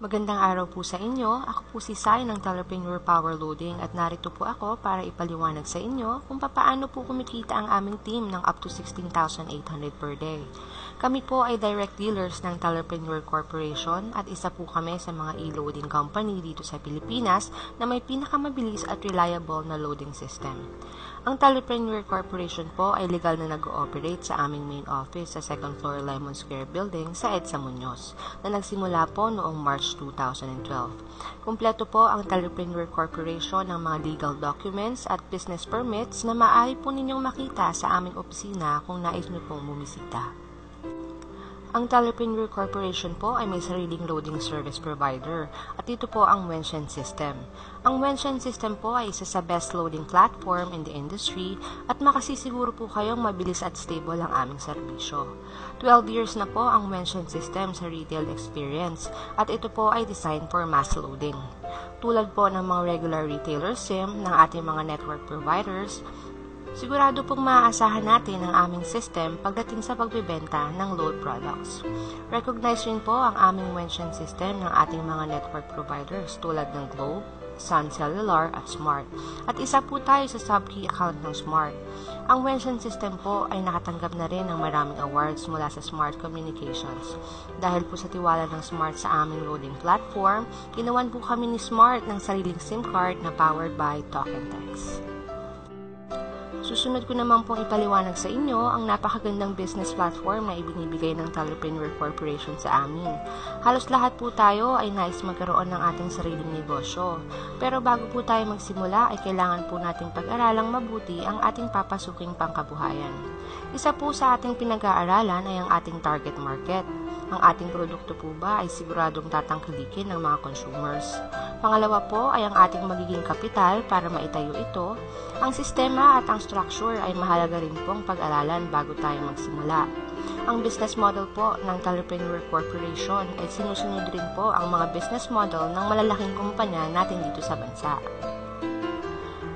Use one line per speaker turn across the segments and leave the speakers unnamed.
Magandang araw po sa inyo. Ako po si Sai ng Telepreneur Power Loading at narito po ako para ipaliwanag sa inyo kung paano po kumikita ang aming team ng up to 16,800 per day. Kami po ay direct dealers ng Telepreneur Corporation at isa po kami sa mga e-loading company dito sa Pilipinas na may pinakamabilis at reliable na loading system. Ang Telepreneur Corporation po ay legal na nag-ooperate sa aming main office sa 2nd floor Lemon Square Building sa EDSA Muñoz na nagsimula po noong March 2012. Kumpleto po ang Telepreneur Corporation ng mga legal documents at business permits na maaari po ninyong makita sa aming opisina kung nais nyo pong bumisita. Ang Telepreneur Corporation po ay may sariling loading service provider at ito po ang Wenshen System. Ang Wenshen System po ay isa sa best loading platform in the industry at makasisiguro po kayong mabilis at stable ang aming serbisyo. 12 years na po ang Wenshen System sa retail experience at ito po ay designed for mass loading. Tulad po ng mga regular retailer SIM ng ating mga network providers, sigurado pong maaasahan natin ang aming system pagdating sa pagbebenta ng load products. Recognize rin po ang aming Wenshen system ng ating mga network providers tulad ng Globe, Sun Cellular at Smart. At isa po tayo sa sub-key account ng Smart. Ang Wenshen system po ay nakatanggap na rin ng maraming awards mula sa Smart Communications. Dahil po sa tiwala ng Smart sa aming loading platform, ginawan po kami ni Smart ng sariling SIM card na powered by Talk and Text. Susunod ko naman pong ipaliwanag sa inyo ang napakagandang business platform na ibinibigay ng Telepreneur Corporation sa amin. Halos lahat po tayo ay nais magkaroon ng ating sariling negosyo. Pero bago po tayo magsimula ay kailangan po nating pag-aralang mabuti ang ating papasuking pangkabuhayan. Isa po sa ating pinag-aaralan ay ang ating target market. Ang ating produkto po ba ay siguradong tatangkilikin ng mga consumers? Pangalawa po ay ang ating magiging kapital para maitayo ito. Ang sistema at ang structure ay mahalaga rin pong pag-aralan bago tayo magsimula. Ang business model po ng Telepreneur Corporation ay sinusunod rin po ang mga business model ng malalaking kumpanya natin dito sa bansa.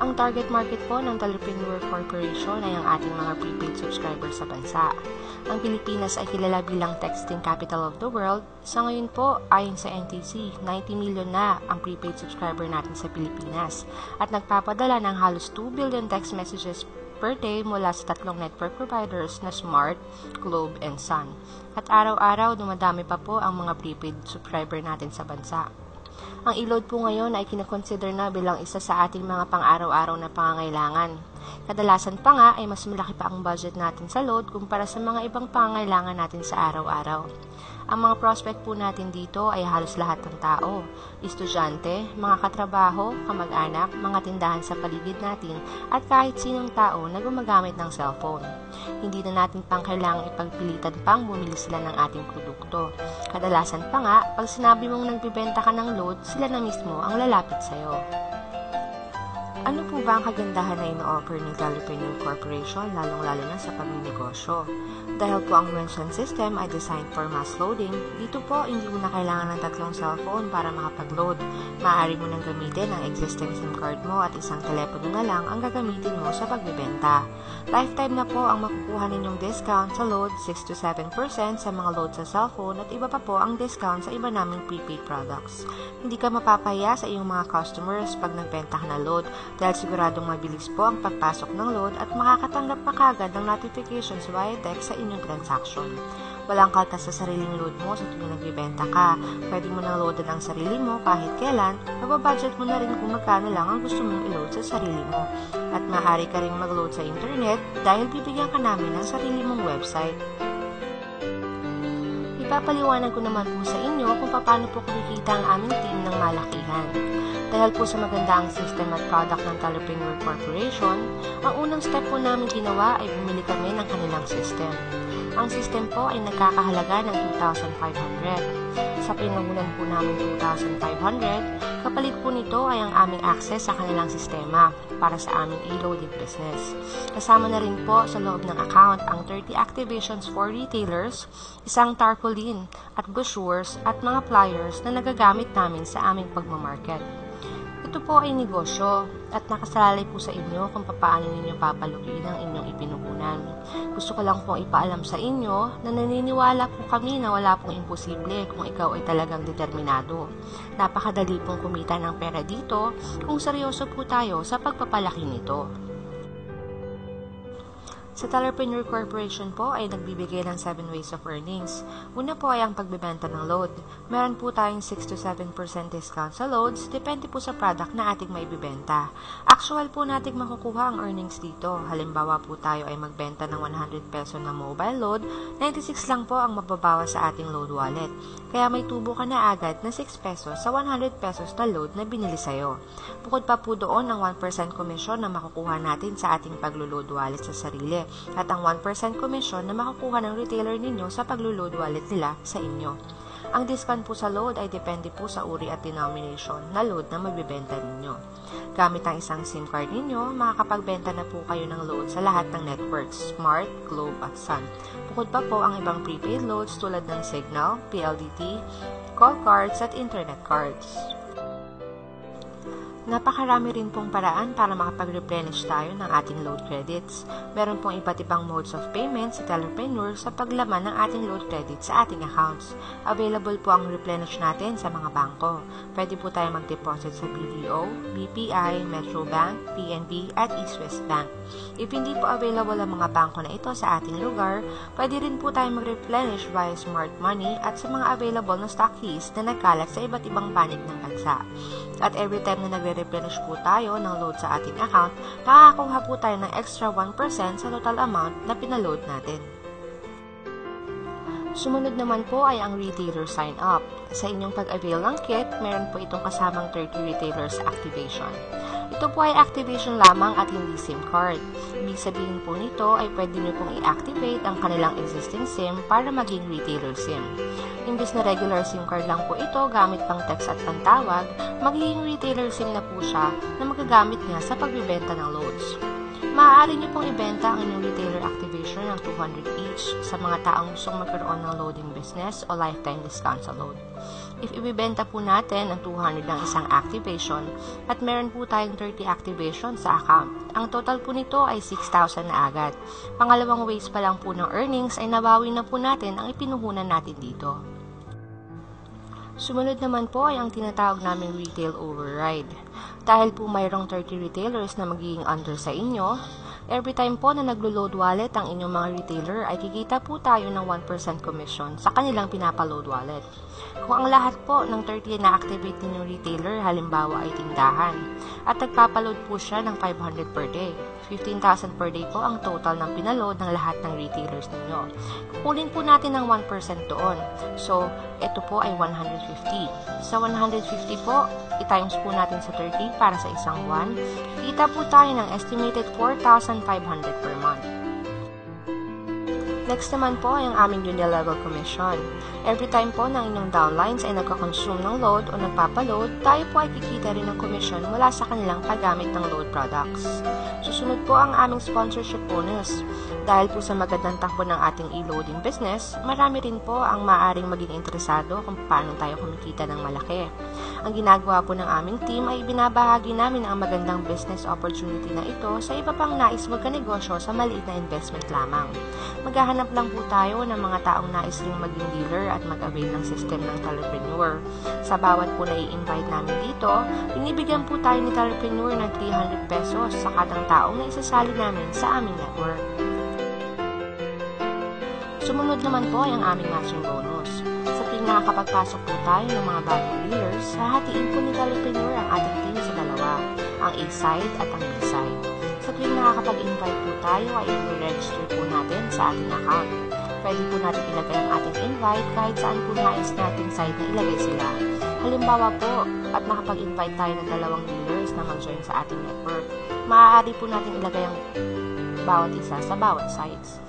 Ang target market po ng Telepreneur Corporation ay ang ating mga prepaid subscribers sa bansa. Ang Pilipinas ay kilala bilang texting capital of the world. Sa ngayon po, ayon sa NTC, 90 million na ang prepaid subscriber natin sa Pilipinas at nagpapadala ng halos 2 billion text messages per day mula sa tatlong network providers na Smart, Globe, and Sun. At araw-araw dumadami pa po ang mga prepaid subscriber natin sa bansa. Ang e-load po ngayon ay kinakonsider na bilang isa sa ating mga pang-araw-araw na pangangailangan. Kadalasan pa nga ay mas malaki pa ang budget natin sa load kumpara sa mga ibang pangangailangan natin sa araw-araw. Ang mga prospect po natin dito ay halos lahat ng tao, estudyante, mga katrabaho, kamag-anak, mga tindahan sa paligid natin at kahit sinong tao na gumagamit ng cellphone. Hindi na natin pang kailangang ipagpilitan pang bumili sila ng ating produkto. Kadalasan pa nga, pag sinabi mong nagbibenta ka ng load, sila na mismo ang lalapit sa'yo. Ano po ba ang kagandahan na ino-offer ng Telepreneur Corporation lalong-lalo na sa pagninegosyo? Dahil po ang Wenshen system ay designed for mass loading, dito po hindi mo na kailangan ng tatlong cellphone para makapag-load. Maaari mo nang gamitin ang existing SIM card mo at isang telepono na lang ang gagamitin mo sa pagbibenta. Lifetime na po ang makukuha ninyong discount sa load, 6 to 7% sa mga load sa cellphone at iba pa po ang discount sa iba naming prepaid products. Hindi ka mapapahiya sa iyong mga customers pag nagbenta ka na load dahil siguradong mabilis po ang pagpasok ng load at makakatanggap pa kagad ng notifications via text sa inyong transaction. Walang kaltas sa sariling load mo sa tuwing nagbibenta ka. Pwede mo nang loadan ang sarili mo kahit kailan, mababudget mo na rin kung magkano lang ang gusto mong i-load sa sarili mo. At maaari ka rin mag-load sa internet dahil bibigyan ka namin ng sarili mong website. Ipapaliwanag ko naman po sa inyo kung paano po kumikita ang aming team ng malakihan. Dahil po sa maganda ang system at product ng Telepreneur Corporation, ang unang step po namin ginawa ay bumili kami ng kanilang system. Ang system po ay nagkakahalaga ng 2,500. Sa pinangunan po namin 2,500, kapalit po nito ay ang aming access sa kanilang sistema para sa aming e-loading business. Kasama na rin po sa loob ng account ang 30 activations for retailers, isang tarpaulin at brochures at mga flyers na nagagamit namin sa aming pagmamarket. Ito po ay negosyo at nakasalalay po sa inyo kung paano ninyo papalukiin ang inyong ipinuhunan. Gusto ko lang pong ipaalam sa inyo na naniniwala po kami na wala pong imposible kung ikaw ay talagang determinado. Napakadali pong kumita ng pera dito kung seryoso po tayo sa pagpapalaki nito. Sa Talerpreneur Corporation po ay nagbibigay ng 7 ways of earnings. Una po ay ang pagbebenta ng load. Meron po tayong 6 to 7% discount sa loads, depende po sa product na ating maibibenta. Actual po nating makukuha ang earnings dito. Halimbawa po tayo ay magbenta ng 100 peso na mobile load, 96 lang po ang mababawas sa ating load wallet. Kaya may tubo ka na agad na 6 pesos sa 100 pesos na load na binili sa'yo. Bukod pa po doon ang 1% commission na makukuha natin sa ating paglo-load wallet sa sarili at ang 1% commission na makukuha ng retailer ninyo sa paglo-load wallet nila sa inyo. Ang discount po sa load ay depende po sa uri at denomination na load na magbibenta ninyo. Gamit ang isang SIM card ninyo, makakapagbenta na po kayo ng load sa lahat ng networks, Smart, Globe at Sun. Bukod pa po ang ibang prepaid loads tulad ng Signal, PLDT, call cards at internet cards. Napakarami rin pong paraan para makapag-replenish tayo ng ating load credits. Meron pong iba't ibang modes of payment sa Talerpreneur sa paglaman ng ating load credits sa ating accounts. Available po ang replenish natin sa mga bangko. Pwede po tayo mag-deposit sa BDO, BPI, Metro Bank, PNB at East West Bank. If hindi po available ang mga bangko na ito sa ating lugar, pwede rin po tayo mag-replenish via Smart Money at sa mga available na stockies na nagkalat sa iba't ibang panig ng bansa. At every time na nagre-replenish po tayo ng load sa ating account, nakakakuha po tayo ng extra 1% sa total amount na pinaload natin. Sumunod naman po ay ang retailer sign-up. Sa inyong pag-avail ng kit, meron po itong kasamang 30 retailers activation. Ito po ay activation lamang at hindi SIM card. Ibig sabihin po nito ay pwede nyo pong i-activate ang kanilang existing SIM para maging retailer SIM. Imbis na regular SIM card lang po ito gamit pang text at pantawag, magiging retailer SIM na po siya na magagamit niya sa pagbibenta ng loads. Maaari niyo pong ibenta ang inyong retailer activation ng 200 each sa mga taong gustong magkaroon ng loading business o lifetime discount sa load. If ibibenta po natin ang 200 ng isang activation at meron po tayong 30 activation sa account, ang total po nito ay 6,000 na agad. Pangalawang ways pa lang po ng earnings ay nabawi na po natin ang ipinuhunan natin dito. Sumunod naman po ay ang tinatawag naming retail override. Dahil po mayroong 30 retailers na magiging under sa inyo, every time po na naglo-load wallet ang inyong mga retailer ay kikita po tayo ng 1% commission sa kanilang pinapaload wallet. Kung ang lahat po ng 30 na activate ninyong retailer halimbawa ay tindahan at nagpapaload po siya ng 500 per day, 15,000 per day po ang total ng pinaload ng lahat ng retailers ninyo. Kukunin po natin ng 1% doon. So, ito po ay 150. Sa 150 po, i-times po natin sa 30 para sa isang buwan. Kita po tayo ng estimated 4,500 per month. Next naman po ay ang aming unilevel commission. Every time po ng inyong downlines ay nagka-consume ng load o nagpapaload, tayo po ay kikita rin ng commission mula sa kanilang paggamit ng load products. Susunod po ang aming sponsorship bonus. Dahil po sa magandang takbo ng ating e-loading business, marami rin po ang maaaring maging interesado kung paano tayo kumikita ng malaki. Ang ginagawa po ng aming team ay binabahagi namin ang magandang business opportunity na ito sa iba pang nais magkanegosyo sa maliit na investment lamang. Maghahanap lang po tayo ng mga taong nais ring maging dealer at mag-avail ng system ng Talerpreneur. Sa bawat po na i-invite namin dito, binibigyan po tayo ni Talerpreneur ng 300 pesos sa kadang taong na isasali namin sa aming network. Sumunod naman po ay ang aming matching bonus. Sa tuwing nakakapagpasok po tayo ng mga bagong dealers, hahatiin po ni Talerpreneur ang ating team sa dalawa, ang A-side at ang B-side. Sa tuwing nakakapag-invite po tayo ay i-register po natin sa ating account. Pwede po natin ilagay ang ating invite kahit saan po nais nating side na ilagay sila. Halimbawa po, at nakapag-invite tayo ng dalawang dealers na mag-join sa ating network, maaari po natin ilagay ang bawat isa sa bawat sides.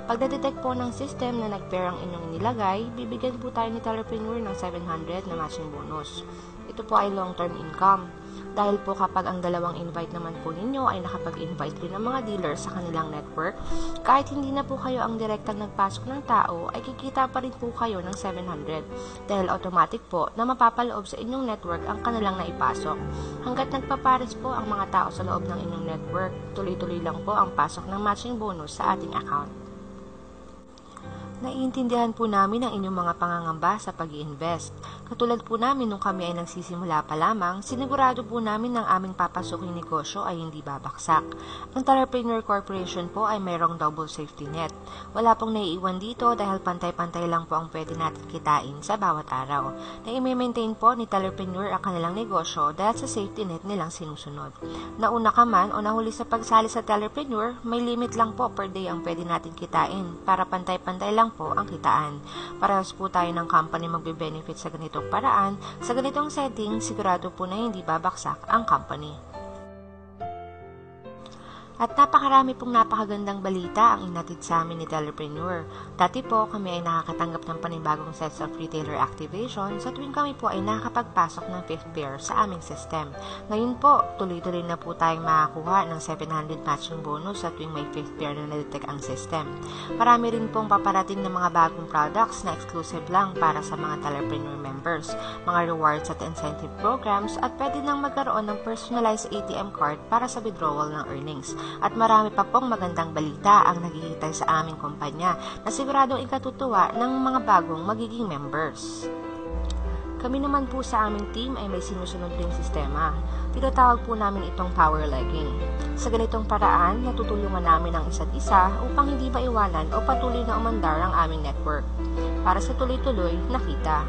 Pag na-detect po ng system na nag-pair ang inyong inilagay, bibigyan po tayo ni Telepreneur ng 700 na matching bonus. Ito po ay long-term income. Dahil po kapag ang dalawang invite naman po ninyo ay nakapag-invite rin ng mga dealer sa kanilang network, kahit hindi na po kayo ang direktang nagpasok ng tao, ay kikita pa rin po kayo ng 700 dahil automatic po na mapapaloob sa inyong network ang kanilang naipasok. Hanggat nagpapares po ang mga tao sa loob ng inyong network, tuloy-tuloy lang po ang pasok ng matching bonus sa ating account. Naiintindihan po namin ang inyong mga pangangamba sa pag-i-invest. Katulad po namin nung kami ay nagsisimula pa lamang, sinigurado po namin ng aming papasuking negosyo ay hindi babaksak. Ang Telepreneur Corporation po ay mayroong double safety net. Wala pong naiiwan dito dahil pantay-pantay lang po ang pwede natin kitain sa bawat araw. Na i-maintain po ni Telepreneur ang kanilang negosyo dahil sa safety net nilang sinusunod. Nauna ka man o nahuli sa pagsali sa Telepreneur, may limit lang po per day ang pwede natin kitain para pantay-pantay lang po ang kitaan. Parehas po tayo ng company magbe-benefit sa ganitong paraan. Sa ganitong setting, sigurado po na hindi babaksak ang company. At napakarami pong napakagandang balita ang inatid sa amin ni Telepreneur. Dati po kami ay nakakatanggap ng panibagong sets of retailer activation sa tuwing kami po ay nakakapagpasok ng 5th pair sa aming system. Ngayon po, tuloy-tuloy na po tayong makakuha ng 700 matching bonus sa tuwing may 5th pair na na-detect ang system. Marami rin pong paparating ng mga bagong products na exclusive lang para sa mga Telepreneur members, mga rewards at incentive programs at pwede nang magkaroon ng personalized ATM card para sa withdrawal ng earnings. At marami pa pong magandang balita ang naghihintay sa aming kumpanya na siguradong ikatutuwa ng mga bagong magiging members. Kami naman po sa aming team ay may sinusunod ring sistema. Tinatawag po namin itong power legging. Sa ganitong paraan, natutulungan namin ang isa't isa upang hindi maiwanan o patuloy na umandar ang aming network. Para sa tuloy-tuloy na kita.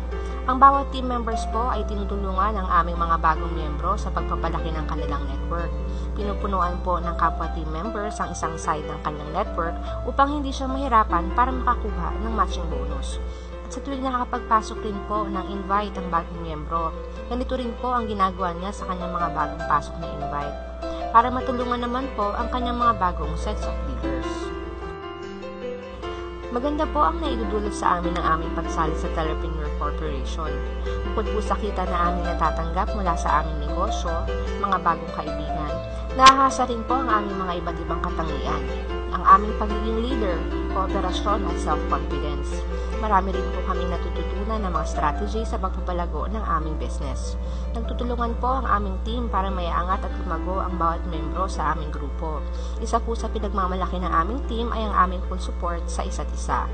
Ang bawat team members po ay tinutulungan ng aming mga bagong miyembro sa pagpapalaki ng kanilang network. Pinupunuan po ng kapwa team members ang isang side ng kanilang network upang hindi siya mahirapan para makakuha ng matching bonus. At sa tuwing nakakapagpasok rin po ng invite ang bagong miyembro, ganito rin po ang ginagawa niya sa kanyang mga bagong pasok na invite para matulungan naman po ang kanyang mga bagong sets of dealers. Maganda po ang naidudulot sa amin ng aming pagsali sa Telepreneur Corporation. Bukod po sa kita na aming natatanggap mula sa aming negosyo, mga bagong kaibigan, nahahasa rin po ang aming mga iba't ibang katangian, ang aming pagiging leader, kooperasyon at self-confidence. Marami rin po kami natututunan ng mga strategy sa pagpapalago ng aming business. Nagtutulungan po ang aming team para maiangat at lumago ang bawat membro sa aming grupo. Isa po sa pinagmamalaki ng aming team ay ang aming full support sa isa't isa.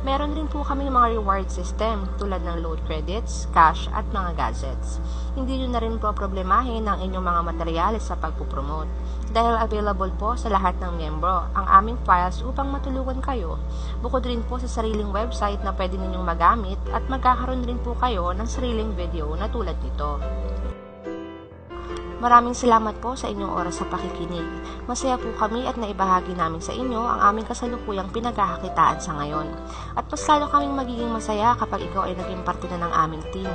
Meron rin po kaming mga reward system tulad ng load credits, cash at mga gadgets. Hindi nyo na rin po problemahin ang inyong mga materyales sa pagpupromote dahil available po sa lahat ng miyembro ang aming files upang matulungan kayo. Bukod rin po sa sariling website na pwede ninyong magamit at magkakaroon rin po kayo ng sariling video na tulad nito. Maraming salamat po sa inyong oras sa pakikinig. Masaya po kami at naibahagi namin sa inyo ang aming kasalukuyang pinagkakakitaan sa ngayon. At mas lalo kaming magiging masaya kapag ikaw ay naging parte na ng aming team.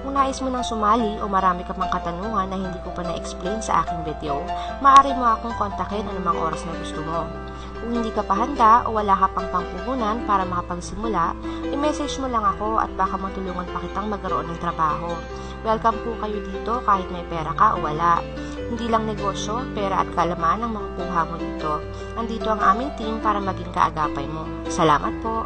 Kung nais mo nang sumali o marami ka pang katanungan na hindi ko pa na-explain sa aking video, maaari mo akong kontakin anumang oras na gusto mo. Kung hindi ka pa handa o wala ka pang pangpuhunan para makapagsimula, i-message mo lang ako at baka matulungan pa kitang magkaroon ng trabaho. Welcome po kayo dito kahit may pera ka o wala. Hindi lang negosyo, pera at kalaman ang makukuha mo dito. Andito ang aming team para maging kaagapay mo. Salamat po!